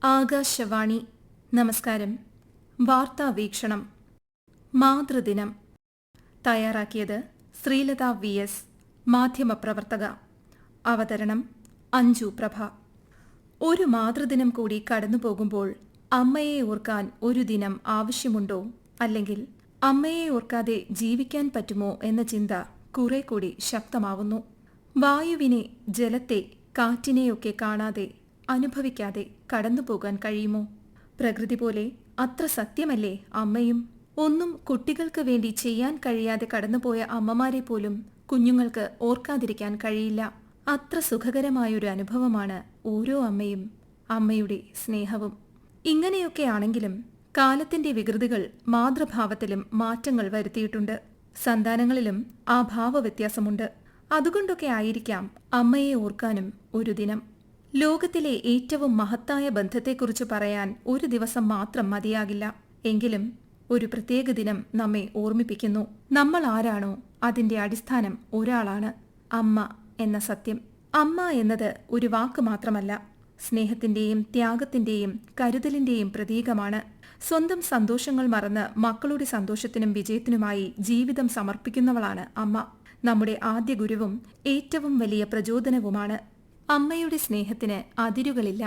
ആകാശവാണി. നമസ്കാരം. വാർത്താ വീക്ഷണം. മാതൃദിനം. തയ്യാറാക്കിയത് ശ്രീലത VS. മാധ്യമപ്രവർത്തക. അവതരണം അഞ്ജു പ്രഭ. ഒരു മാതൃദിനം കൂടി കടന്നുപോകുമ്പോൾ അമ്മയെ ഓർക്കാൻ ഒരു ദിനം ആവശ്യമുണ്ടോ, അല്ലെങ്കിൽ അമ്മയെ ഓർക്കാതെ ജീവിക്കാൻ പറ്റുമോ എന്ന ചിന്ത കുറെ കൂടി ശക്തമാവുന്നു. വായുവിനെ, ജലത്തെ, കാറ്റിനെയൊക്കെ കാണാതെ, അനുഭവിക്കാതെ കടന്നുപോകാൻ കഴിയുമോ? പ്രകൃതി പോലെ അത്ര സത്യമല്ലേ അമ്മയും? ഒന്നും കുട്ടികൾക്ക് വേണ്ടി ചെയ്യാൻ കഴിയാതെ കടന്നുപോയ അമ്മമാരെ പോലും കുഞ്ഞുങ്ങൾക്ക് ഓർക്കാതിരിക്കാൻ കഴിയില്ല. അത്ര സുഖകരമായൊരു അനുഭവമാണ് ഓരോ അമ്മയും, അമ്മയുടെ സ്നേഹവും. ഇങ്ങനെയൊക്കെയാണെങ്കിലും കാലത്തിന്റെ വികൃതികൾ മാതൃഭാവത്തിലും മാറ്റങ്ങൾ വരുത്തിയിട്ടുണ്ട്. സന്താനങ്ങളിലും ആ ഭാവവ്യത്യാസമുണ്ട്. അതുകൊണ്ടൊക്കെ ആയിരിക്കാം അമ്മയെ ഓർക്കാനും ഒരു ദിനം. ലോകത്തിലെ ഏറ്റവും മഹത്തായ ബന്ധത്തെക്കുറിച്ച് പറയാൻ ഒരു ദിവസം മാത്രം മതിയാകില്ല. എങ്കിലും ഒരു പ്രത്യേക ദിനം നമ്മെ ഓർമ്മിപ്പിക്കുന്നു. നമ്മൾ ആരാണോ അതിന്റെ അടിസ്ഥാനം ഒരാളാണ്, അമ്മ എന്ന സത്യം. അമ്മ എന്നത് ഒരു വാക്ക് മാത്രമല്ല, സ്നേഹത്തിന്റെയും ത്യാഗത്തിന്റെയും കരുതലിന്റെയും പ്രതീകമാണ്. സ്വന്തം സന്തോഷങ്ങൾ മറന്ന് മക്കളുടെ സന്തോഷത്തിനും വിജയത്തിനുമായി ജീവിതം സമർപ്പിക്കുന്നവളാണ് അമ്മ. നമ്മുടെ ആദ്യ ഗുരുവും ഏറ്റവും വലിയ പ്രചോദനവുമാണ്. അമ്മയുടെ സ്നേഹത്തിന് അതിരുകളില്ല.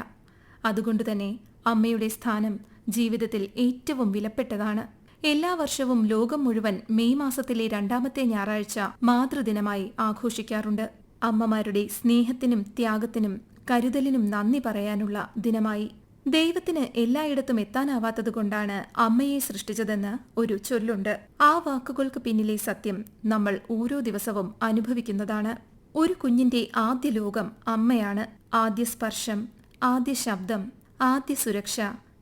അതുകൊണ്ടുതന്നെ അമ്മയുടെ സ്ഥാനം ജീവിതത്തിൽ ഏറ്റവും വിലപ്പെട്ടതാണ്. എല്ലാ വർഷവും ലോകം മുഴുവൻ മെയ് മാസത്തിലെ 2ാമത്തെ ഞായറാഴ്ച മാതൃദിനമായി ആഘോഷിക്കാറുണ്ട്. അമ്മമാരുടെ സ്നേഹത്തിനും ത്യാഗത്തിനും കരുതലിനും നന്ദി പറയാനുള്ള ദിനമായി. ദൈവത്തിന് എല്ലായിടത്തും എത്താനാവാത്തതുകൊണ്ടാണ് അമ്മയെ സൃഷ്ടിച്ചതെന്ന് ഒരു ചൊല്ലുണ്ട്. ആ വാക്കുകൾക്ക് പിന്നിലെ സത്യം നമ്മൾ ഓരോ ദിവസവും അനുഭവിക്കുന്നതാണ്. ഒരു കുഞ്ഞിന്റെ ആദ്യ ലോകം അമ്മയാണ്. ആദ്യ സ്പർശം, ആദ്യ ശബ്ദം, ആദ്യ സുരക്ഷ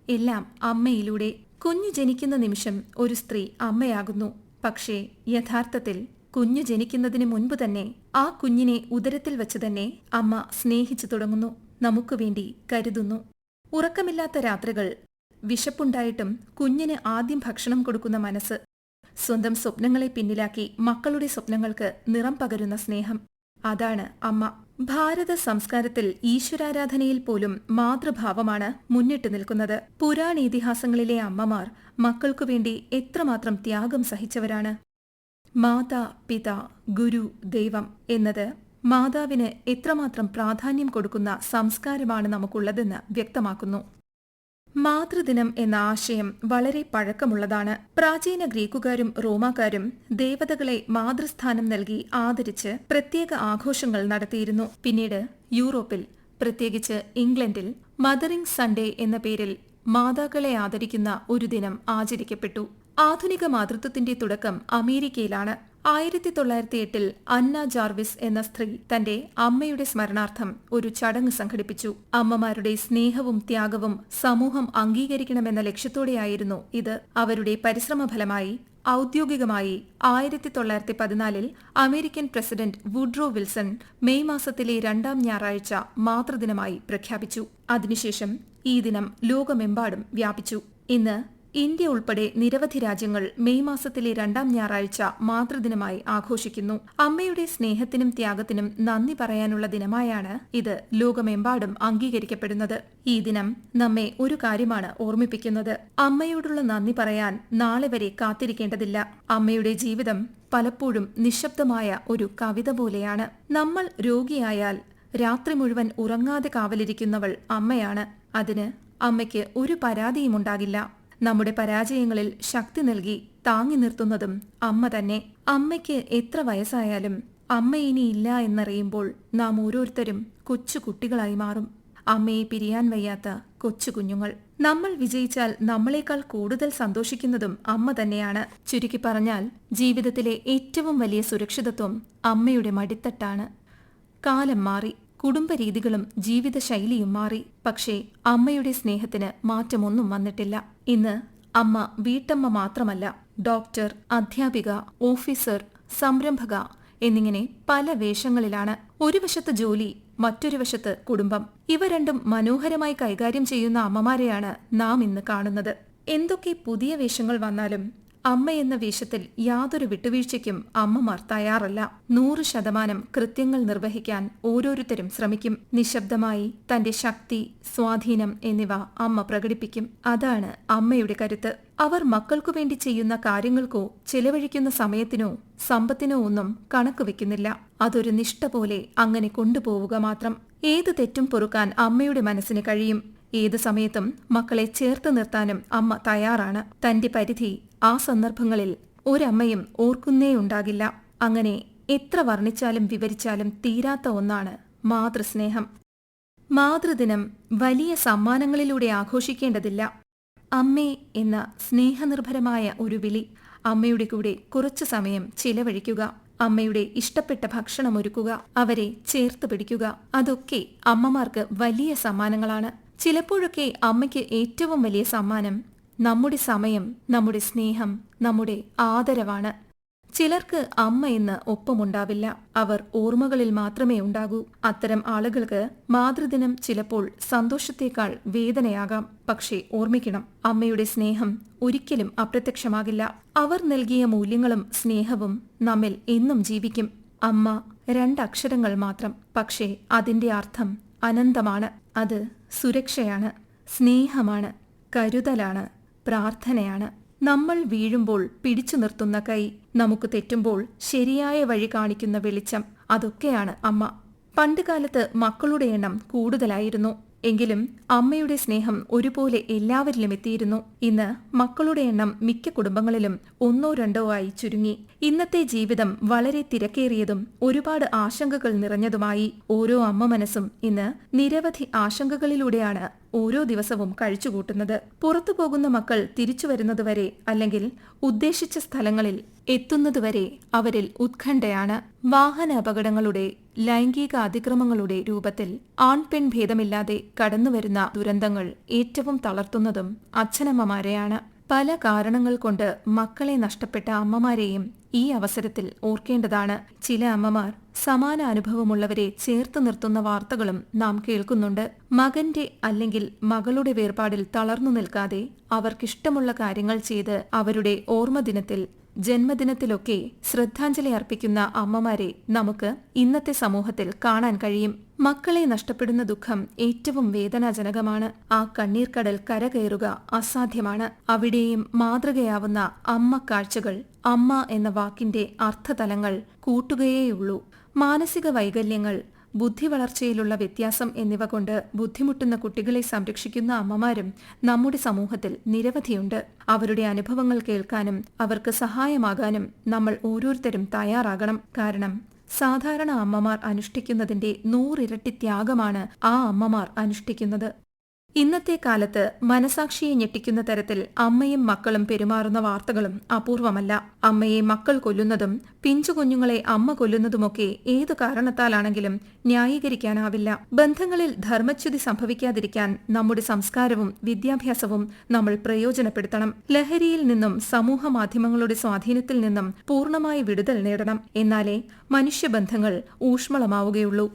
എല്ലാം അമ്മയിലൂടെ. കുഞ്ഞു ജനിക്കുന്ന നിമിഷം ഒരു സ്ത്രീ അമ്മയാകുന്നു. പക്ഷേ യഥാർത്ഥത്തിൽ കുഞ്ഞു ജനിക്കുന്നതിന് മുൻപ് തന്നെ ആ കുഞ്ഞിനെ ഉദരത്തിൽ വച്ച് തന്നെ അമ്മ സ്നേഹിച്ചു തുടങ്ങുന്നു, നമുക്ക് വേണ്ടി കരുതുന്നു. ഉറക്കമില്ലാത്ത രാത്രികൾ, വിശപ്പുണ്ടായിട്ടും കുഞ്ഞിന് ആദ്യം ഭക്ഷണം കൊടുക്കുന്ന മനസ്സ്, സ്വന്തം സ്വപ്നങ്ങളെ പിന്നിലാക്കി മക്കളുടെ സ്വപ്നങ്ങൾക്ക് നിറം പകരുന്ന സ്നേഹം, അതാണ് അമ്മ. ഭാരത സംസ്കാരത്തിൽ ഈശ്വരാരാധനയിൽ പോലും മാതൃഭാവമാണ് മുന്നിട്ട് നിൽക്കുന്നത്. പുരാണേതിഹാസങ്ങളിലെ അമ്മമാർ മക്കൾക്കു വേണ്ടി എത്രമാത്രം ത്യാഗം സഹിച്ചവരാണ്. മാതാ, പിതാ, ഗുരു, ദൈവം എന്നത് മാതാവിന് എത്രമാത്രം പ്രാധാന്യം കൊടുക്കുന്ന സംസ്കാരമാണ് നമുക്കുള്ളതെന്ന് വ്യക്തമാക്കുന്നു. മാതൃദിനം എന്ന ആശയം വളരെ പഴക്കമുള്ളതാണ്. പ്രാചീന ഗ്രീക്കുകാരും റോമാക്കാരും ദേവതകളെ മാതൃസ്ഥാനം നൽകി ആദരിച്ച് പ്രത്യേക ആഘോഷങ്ങൾ നടത്തിയിരുന്നു. പിന്നീട് യൂറോപ്പിൽ, പ്രത്യേകിച്ച് ഇംഗ്ലണ്ടിൽ മദറിംഗ് സൺഡേ എന്ന പേരിൽ മാതാക്കളെ ആദരിക്കുന്ന ഒരു ദിനം ആചരിക്കപ്പെട്ടു. ആധുനിക മാതൃത്വത്തിന്റെ തുടക്കം അമേരിക്കയിലാണ്. 1908 അന്ന ജാർവിസ് എന്ന സ്ത്രീ തന്റെ അമ്മയുടെ സ്മരണാർത്ഥം ഒരു ചടങ്ങ് സംഘടിപ്പിച്ചു. അമ്മമാരുടെ സ്നേഹവും ത്യാഗവും സമൂഹം അംഗീകരിക്കണമെന്ന ലക്ഷ്യത്തോടെയായിരുന്നു ഇത്. അവരുടെ പരിശ്രമഫലമായി ഔദ്യോഗികമായി 1914 American president Woodrow Wilson May മാസത്തിലെ 2ാം ഞായറാഴ്ച മാതൃദിനമായി പ്രഖ്യാപിച്ചു. അതിനുശേഷം ഈ ദിനം ലോകമെമ്പാടും വ്യാപിച്ചു. ഇന്ന് ഇന്ത്യ ഉൾപ്പെടെ നിരവധി രാജ്യങ്ങൾ മെയ് മാസത്തിലെ 2ാം ഞായറാഴ്ച മാതൃദിനമായി ആഘോഷിക്കുന്നു. അമ്മയുടെ സ്നേഹത്തിനും ത്യാഗത്തിനും നന്ദി പറയാനുള്ള ദിനമായാണ് ഇത് ലോകമെമ്പാടും അംഗീകരിക്കപ്പെടുന്നത്. ഈ ദിനം നമ്മെ ഒരു കാര്യമാണ് ഓർമ്മിപ്പിക്കുന്നത്: അമ്മയോടുള്ള നന്ദി പറയാൻ നാളെ വരെ കാത്തിരിക്കേണ്ടതില്ല. അമ്മയുടെ ജീവിതം പലപ്പോഴും നിശബ്ദമായ ഒരു കവിത പോലെയാണ്. നമ്മൾ രോഗിയായാൽ രാത്രി മുഴുവൻ ഉറങ്ങാതെ കാവലിരിക്കുന്നവൾ അമ്മയാണ്. അതിന് അമ്മയ്ക്ക് ഒരു പരാതിയുമുണ്ടാകില്ല. നമ്മുടെ പരാജയങ്ങളിൽ ശക്തി നൽകി താങ്ങി നിർത്തുന്നതും അമ്മ തന്നെ. അമ്മയ്ക്ക് എത്ര വയസ്സായാലും അമ്മ ഇനിയില്ല എന്നറിയുമ്പോൾ നാം ഓരോരുത്തരും കൊച്ചു കുട്ടികളായി മാറും. അമ്മയെ പിരിയാൻ വയ്യാത്ത കൊച്ചു കുഞ്ഞുങ്ങൾ. നമ്മൾ വിജയിച്ചാൽ നമ്മളെക്കാൾ കൂടുതൽ സന്തോഷിക്കുന്നതും അമ്മ തന്നെയാണ്. ചുരുക്കി പറഞ്ഞാൽ ജീവിതത്തിലെ ഏറ്റവും വലിയ സുരക്ഷിതത്വം അമ്മയുടെ മടിത്തട്ടാണ്. കാലം മാറി, കുടുംബരീതികളും ജീവിതശൈലിയും മാറി. പക്ഷേ അമ്മയുടെ സ്നേഹത്തിന് മാറ്റമൊന്നും വന്നിട്ടില്ല. ഇന്ന് അമ്മ വീട്ടമ്മ മാത്രമല്ല, ഡോക്ടർ, അധ്യാപിക, ഓഫീസർ, സംരംഭക എന്നിങ്ങനെ പല വേഷങ്ങളിലാണ്. ഒരു വശത്ത് ജോലി, മറ്റൊരു വശത്ത് കുടുംബം. ഇവ രണ്ടും മനോഹരമായി കൈകാര്യം ചെയ്യുന്ന അമ്മമാരെയാണ് നാം ഇന്ന് കാണുന്നത്. എന്തൊക്കെ പുതിയ വേഷങ്ങൾ വന്നാലും അമ്മയെന്ന വേഷത്തിൽ യാതൊരു വിട്ടുവീഴ്ചയ്ക്കും അമ്മമാർ തയ്യാറല്ല. 100% കൃത്യങ്ങൾ നിർവഹിക്കാൻ ഓരോരുത്തരും ശ്രമിക്കും. നിശബ്ദമായി തന്റെ ശക്തി, സ്വാധീനം എന്നിവ അമ്മ പ്രകടിപ്പിക്കും. അതാണ് അമ്മയുടെ കരുത്ത്. അവർ മക്കൾക്കു വേണ്ടി ചെയ്യുന്ന കാര്യങ്ങൾക്കോ ചെലവഴിക്കുന്ന സമയത്തിനോ സമ്പത്തിനോ ഒന്നും കണക്ക് വെക്കുന്നില്ല. അതൊരു നിഷ്ഠ പോലെ അങ്ങനെ കൊണ്ടുപോവുക മാത്രം. ഏത് തെറ്റും പൊറുക്കാൻ അമ്മയുടെ മനസ്സിന് കഴിയും. ഏത് സമയത്തും മക്കളെ ചേർത്ത് നിർത്താനും അമ്മ തയ്യാറാണ്. തന്റെ പരിധി ആ സന്ദർഭങ്ങളിൽ ഒരമ്മയും ഓർക്കുന്നേയുണ്ടാകില്ല. അങ്ങനെ എത്ര വർണ്ണിച്ചാലും വിവരിച്ചാലും തീരാത്ത ഒന്നാണ് മാതൃസ്നേഹം. മാതൃദിനം വലിയ സമ്മാനങ്ങളിലൂടെ ആഘോഷിക്കേണ്ടതില്ല. അമ്മേ എന്ന സ്നേഹനിർഭരമായ ഒരു വിളി, അമ്മയുടെ കൂടെ കുറച്ചു സമയം ചിലവഴിക്കുക, അമ്മയുടെ ഇഷ്ടപ്പെട്ട ഭക്ഷണം ഒരുക്കുക, അവരെ ചേർത്ത് പിടിക്കുക, അതൊക്കെ അമ്മമാർക്ക് വലിയ സമ്മാനങ്ങളാണ്. ചിലപ്പോഴൊക്കെ അമ്മയ്ക്ക് ഏറ്റവും വലിയ സമ്മാനം നമ്മുടെ സമയം, നമ്മുടെ സ്നേഹം, നമ്മുടെ ആദരവാണ്. ചിലർക്ക് അമ്മ എന്ന് ഒപ്പമുണ്ടാവില്ല. അവർ ഓർമ്മകളിൽ മാത്രമേ ഉണ്ടാകൂ. അത്തരം ആളുകൾക്ക് മാതൃദിനം ചിലപ്പോൾ സന്തോഷത്തേക്കാൾ വേദനയാകാം. പക്ഷേ ഓർമ്മിക്കണം, അമ്മയുടെ സ്നേഹം ഒരിക്കലും അപ്രത്യക്ഷമാകില്ല. അവർ നൽകിയ മൂല്യങ്ങളും സ്നേഹവും നമ്മിൽ എന്നും ജീവിക്കും. അമ്മ 2 അക്ഷരങ്ങൾ മാത്രം, പക്ഷേ അതിന്റെ അർത്ഥം അനന്തമാണ്. അത് സുരക്ഷയാണ്, സ്നേഹമാണ്, കരുതലാണ്, പ്രാർത്ഥനയാണ്. നമ്മൾ വീഴുമ്പോൾ പിടിച്ചു നിർത്തുന്ന കൈ, നമുക്ക് തെറ്റുമ്പോൾ ശരിയായ വഴി കാണിക്കുന്ന വെളിച്ചം, അതൊക്കെയാണ് അമ്മ. പണ്ടുകാലത്ത് മക്കളുടെ എണ്ണം കൂടുതലായിരുന്നു. എങ്കിലും അമ്മയുടെ സ്നേഹം ഒരുപോലെ എല്ലാവരിലും എത്തിയിരുന്നു. ഇന്ന് മക്കളുടെ എണ്ണം മിക്ക കുടുംബങ്ങളിലും 1 2 ആയി ചുരുങ്ങി. ഇന്നത്തെ ജീവിതം വളരെ തിരക്കേറിയതും ഒരുപാട് ആശങ്കകൾ നിറഞ്ഞതുമായി. ഓരോ അമ്മ മനസ്സും ഇന്ന് നിരവധി ആശങ്കകളിലൂടെയാണ് ഓരോ ദിവസവും കഴിച്ചുകൂട്ടുന്നത്. പുറത്തു പോകുന്ന മക്കൾ തിരിച്ചു വരുന്നതുവരെ, അല്ലെങ്കിൽ ഉദ്ദേശിച്ച സ്ഥലങ്ങളിൽ എത്തുന്നതുവരെ അവരിൽ ഉത്കണ്ഠയാണ്. വാഹന അപകടങ്ങളുടെ, ലൈംഗിക അതിക്രമങ്ങളുടെ രൂപത്തിൽ ആൺപെൺ ഭേദമില്ലാതെ കടന്നുവരുന്ന ദുരന്തങ്ങൾ ഏറ്റവും തളർത്തുന്നതും അച്ഛനമ്മമാരെയാണ്. പല കാരണങ്ങൾ കൊണ്ട് മക്കളെ നഷ്ടപ്പെട്ട അമ്മമാരെയും ഈ അവസരത്തിൽ ഓർക്കേണ്ടതാണ്. ചില അമ്മമാർ സമാന അനുഭവമുള്ളവരെ ചേർത്ത് നിർത്തുന്ന വാർത്തകളും നാം കേൾക്കുന്നുണ്ട്. മകന്റെ അല്ലെങ്കിൽ മകളുടെ വേർപാടിൽ തളർന്നു നിൽക്കാതെ അവർക്കിഷ്ടമുള്ള കാര്യങ്ങൾ ചെയ്ത് അവരുടെ ഓർമ്മദിനത്തിൽ, ജന്മദിനത്തിലൊക്കെ ശ്രദ്ധാഞ്ജലി അർപ്പിക്കുന്ന അമ്മമാരെ നമുക്ക് ഇന്നത്തെ സമൂഹത്തിൽ കാണാൻ കഴിയും. മക്കളെ നഷ്ടപ്പെടുന്ന ദുഃഖം ഏറ്റവും വേദനാജനകമാണ്. ആ കണ്ണീർക്കടൽ കരകയറുക അസാധ്യമാണ്. അവിടെയും മാതൃകയാവുന്ന അമ്മ കാഴ്ചകൾ, അമ്മ എന്ന വാക്കിന്റെ അർത്ഥതലങ്ങൾ കൂട്ടുകയേയുള്ളൂ. മാനസിക വൈകല്യങ്ങൾ, ബുദ്ധി വളർച്ചയിലുള്ള വ്യത്യാസം എന്നിവ കൊണ്ട് ബുദ്ധിമുട്ടുന്ന കുട്ടികളെ സംരക്ഷിക്കുന്ന അമ്മമാരും നമ്മുടെ സമൂഹത്തിൽ നിരവധിയുണ്ട്. അവരുടെ അനുഭവങ്ങൾ കേൾക്കാനും അവർക്ക് സഹായമാകാനും നമ്മൾ ഓരോരുത്തരും തയ്യാറാകണം. കാരണം സാധാരണ അമ്മമാർ അനുഷ്ഠിക്കുന്നതിന്റെ 100 ഇരട്ടി ത്യാഗമാണ് ആ അമ്മമാർ അനുഷ്ഠിക്കുന്നത്. ഇന്നത്തെ കാലത്ത് മനസാക്ഷിയെ ഞെട്ടിക്കുന്ന തരത്തിൽ അമ്മയും മക്കളും പെരുമാറുന്ന വാർത്തകളും അപൂർവമല്ല. അമ്മയെ മക്കൾ കൊല്ലുന്നതും പിഞ്ചുകുഞ്ഞുങ്ങളെ അമ്മ കൊല്ലുന്നതുമൊക്കെ ഏതു കാരണത്താലാണെങ്കിലും ന്യായീകരിക്കാനാവില്ല. ബന്ധങ്ങളിൽ ധർമ്മച്യുതി സംഭവിക്കാതിരിക്കാൻ നമ്മുടെ സംസ്കാരവും വിദ്യാഭ്യാസവും നമ്മൾ പ്രയോജനപ്പെടുത്തണം. ലഹരിയിൽ നിന്നും സമൂഹ മാധ്യമങ്ങളുടെ സ്വാധീനത്തിൽ നിന്നും പൂർണ്ണമായി വിടുതൽ നേടണം. എന്നാലേ മനുഷ്യബന്ധങ്ങൾ ഊഷ്മളമാവുകയുള്ളൂ.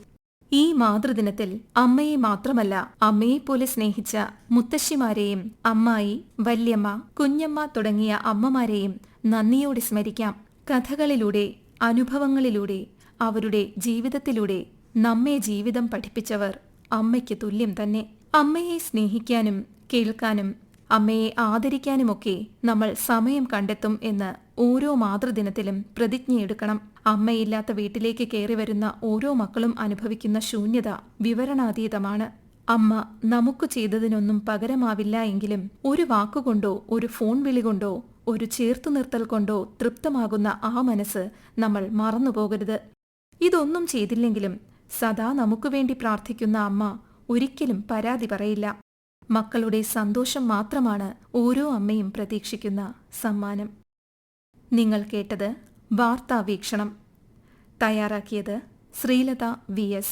ഈ മാതൃദിനത്തിൽ അമ്മയെ മാത്രമല്ല, അമ്മയെപ്പോലെ സ്നേഹിച്ച മുത്തശ്ശിമാരെയും, അമ്മായി, വല്യമ്മ, കുഞ്ഞമ്മ തുടങ്ങിയ അമ്മമാരെയും നന്ദിയോടെ സ്മരിക്കാം. കഥകളിലൂടെ, അനുഭവങ്ങളിലൂടെ, അവരുടെ ജീവിതത്തിലൂടെ നമ്മെ ജീവിതം പഠിപ്പിച്ചവർ അമ്മയ്ക്ക് തുല്യം തന്നെ. അമ്മയെ സ്നേഹിക്കാനും കേൾക്കാനും അമ്മയെ ആദരിക്കാനുമൊക്കെ നമ്മൾ സമയം കണ്ടെത്തും എന്ന് ഓരോ മാതൃദിനത്തിലും പ്രതിജ്ഞയെടുക്കണം. അമ്മയില്ലാത്ത വീട്ടിലേക്ക് കയറി വരുന്ന ഓരോ മക്കളും അനുഭവിക്കുന്ന ശൂന്യത വിവരണാതീതമാണ്. അമ്മ നമുക്ക് ചെയ്തതിനൊന്നും പകരമാവില്ല എങ്കിലും ഒരു വാക്കുകൊണ്ടോ, ഒരു ഫോൺ വിളി കൊണ്ടോ, ഒരു ചേർത്തുനിർത്തൽ കൊണ്ടോ തൃപ്തമാകുന്ന ആ മനസ്സ് നമ്മൾ മറന്നുപോകരുത്. ഇതൊന്നും ചെയ്തില്ലെങ്കിലും സദാ നമുക്ക് വേണ്ടി പ്രാർത്ഥിക്കുന്ന അമ്മ ഒരിക്കലും പരാതി പറയില്ല. മക്കളുടെ സന്തോഷം മാത്രമാണ് ഓരോ അമ്മയും പ്രതീക്ഷിക്കുന്ന സമ്മാനം. നിങ്ങൾ കേട്ടത് വാർത്താവീക്ഷണം. തയ്യാറാക്കിയത് ശ്രീലത VS.